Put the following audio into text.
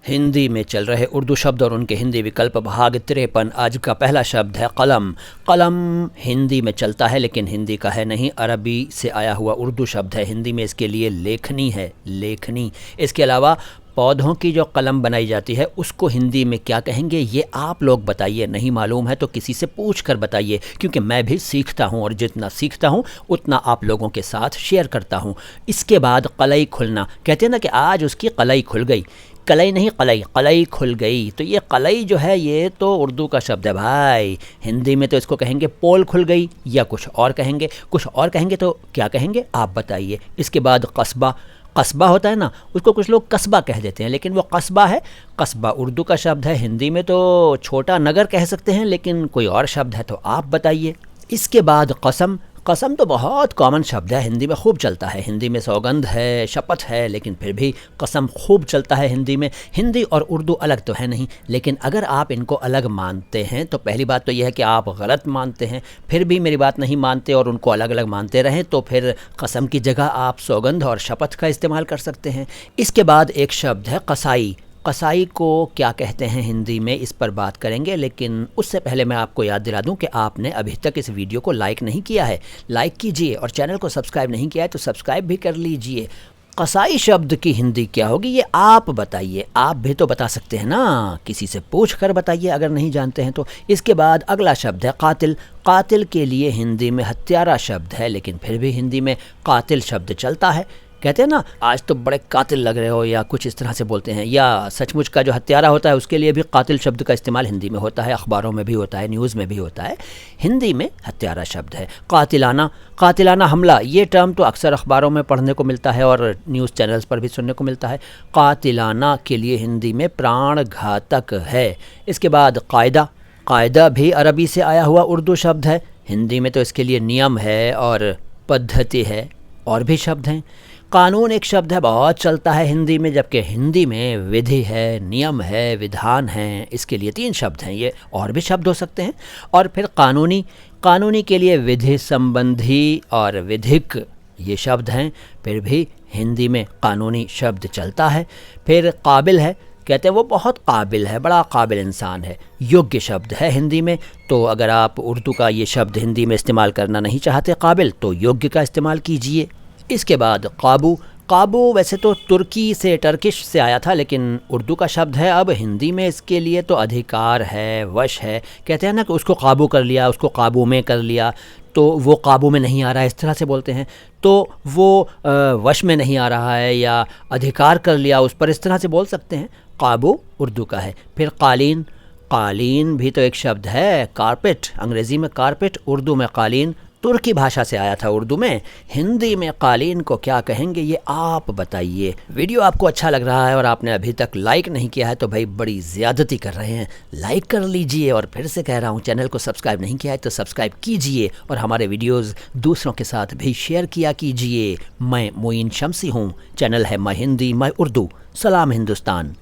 हिंदी में चल रहे उर्दू शब्द और उनके हिंदी विकल्प भाग 53। आज का पहला शब्द है कलम। कलम हिंदी में चलता है लेकिन हिंदी का है नहीं, अरबी से आया हुआ उर्दू शब्द है। हिंदी में इसके लिए लेखनी है, लेखनी। इसके अलावा पौधों की जो कलम बनाई जाती है उसको हिंदी में क्या कहेंगे ये आप लोग बताइए। नहीं मालूम है तो किसी से पूछ कर बताइए, क्योंकि मैं भी सीखता हूँ और जितना सीखता हूँ उतना आप लोगों के साथ शेयर करता हूँ। इसके बाद कलई खुलना, कहते हैं ना कि आज उसकी कलई खुल गई। कलई नहीं, कलई, कलई खुल गई। तो ये कलई जो है ये तो उर्दू का शब्द है भाई। हिंदी में तो इसको कहेंगे पोल खुल गई या कुछ और कहेंगे। कुछ और कहेंगे तो क्या कहेंगे आप बताइए। इसके बाद कस्बा। कस्बा होता है ना, उसको कुछ लोग कस्बा कह देते हैं लेकिन वो कस्बा है। कस्बा उर्दू का शब्द है। हिंदी में तो छोटा नगर कह सकते हैं लेकिन कोई और शब्द है तो आप बताइए। इसके बाद कसम। कसम तो बहुत कॉमन शब्द है, हिंदी में खूब चलता है। हिंदी में सौगंध है, शपथ है, लेकिन फिर भी कसम खूब चलता है हिंदी में। हिंदी और उर्दू अलग तो है नहीं, लेकिन अगर आप इनको अलग मानते हैं तो पहली बात तो यह है कि आप गलत मानते हैं। फिर भी मेरी बात नहीं मानते और उनको अलग अलग मानते रहें तो फिर कसम की जगह आप सौगंध और शपथ का इस्तेमाल कर सकते हैं। इसके बाद एक शब्द है कसाई। कसाई को क्या कहते हैं हिंदी में, इस पर बात करेंगे, लेकिन उससे पहले मैं आपको याद दिला दूं कि आपने अभी तक इस वीडियो को लाइक नहीं किया है, लाइक कीजिए, और चैनल को सब्सक्राइब नहीं किया है तो सब्सक्राइब भी कर लीजिए। कसाई शब्द की हिंदी क्या होगी ये आप बताइए। आप भी तो बता सकते हैं ना, किसी से पूछ कर बताइए अगर नहीं जानते हैं तो। इसके बाद अगला शब्द है कातिल। कातिल के लिए हिंदी में हत्यारा शब्द है, लेकिन फिर भी हिंदी में कातिल शब्द चलता है। कहते हैं ना आज तो बड़े कातिल लग रहे हो, या कुछ इस तरह से बोलते हैं। या सचमुच का जो हत्यारा होता है उसके लिए भी कातिल शब्द का इस्तेमाल हिंदी में होता है, अखबारों में भी होता है, न्यूज़ में भी होता है। हिंदी में हत्यारा शब्द है। कातिलाना। कातिलाना हमला, ये टर्म तो अक्सर अखबारों में पढ़ने को मिलता है और न्यूज़ चैनल्स पर भी सुनने को मिलता है। कातिलाना के लिए हिंदी में प्राण घातक है। इसके बाद कायदा। कायदा भी अरबी से आया हुआ उर्दू शब्द है। हिंदी में तो इसके लिए नियम है और पद्धति है, और भी शब्द हैं। कानून एक शब्द है, बहुत चलता है हिंदी में, जबकि हिंदी में विधि है, नियम है, विधान है। इसके लिए 3 शब्द हैं, ये और भी शब्द हो सकते हैं। और फिर कानूनी। कानूनी के लिए विधि संबंधी और विधिक ये शब्द हैं, फिर भी हिंदी में कानूनी शब्द चलता है। फिर काबिल है, कहते हैं वो बहुत काबिल है, बड़ा काबिल इंसान है। योग्य शब्द है हिंदी में, तो अगर आप उर्दू का ये शब्द हिंदी में इस्तेमाल करना नहीं चाहते काबिल, तो योग्य का इस्तेमाल कीजिए। इसके बाद काबू। काबू वैसे तो तुर्की से, टर्किश से आया था, लेकिन उर्दू का शब्द है। अब हिंदी में इसके लिए तो अधिकार है, वश है। कहते हैं ना कि उसको काबू कर लिया, उसको काबू में कर लिया, तो वो काबू में नहीं आ रहा है, इस तरह से बोलते हैं। तो वो वश में नहीं आ रहा है या अधिकार कर लिया उस पर, इस तरह से बोल सकते हैं। काबू उर्दू का है। फिर कालीन। कालीन भी तो एक शब्द है, कारपेट। अंग्रेज़ी में कारपेट, उर्दू में कालीन। तुर्की भाषा से आया था उर्दू में। हिंदी में कालीन को क्या कहेंगे ये आप बताइए। वीडियो आपको अच्छा लग रहा है और आपने अभी तक लाइक नहीं किया है तो भाई बड़ी ज़्यादती कर रहे हैं, लाइक कर लीजिए। और फिर से कह रहा हूँ, चैनल को सब्सक्राइब नहीं किया है तो सब्सक्राइब कीजिए और हमारे वीडियोज़ दूसरों के साथ भी शेयर किया कीजिए। मैं मोइन शम्सी हूँ, चैनल है माय हिंदी माय उर्दू। सलाम हिंदुस्तान।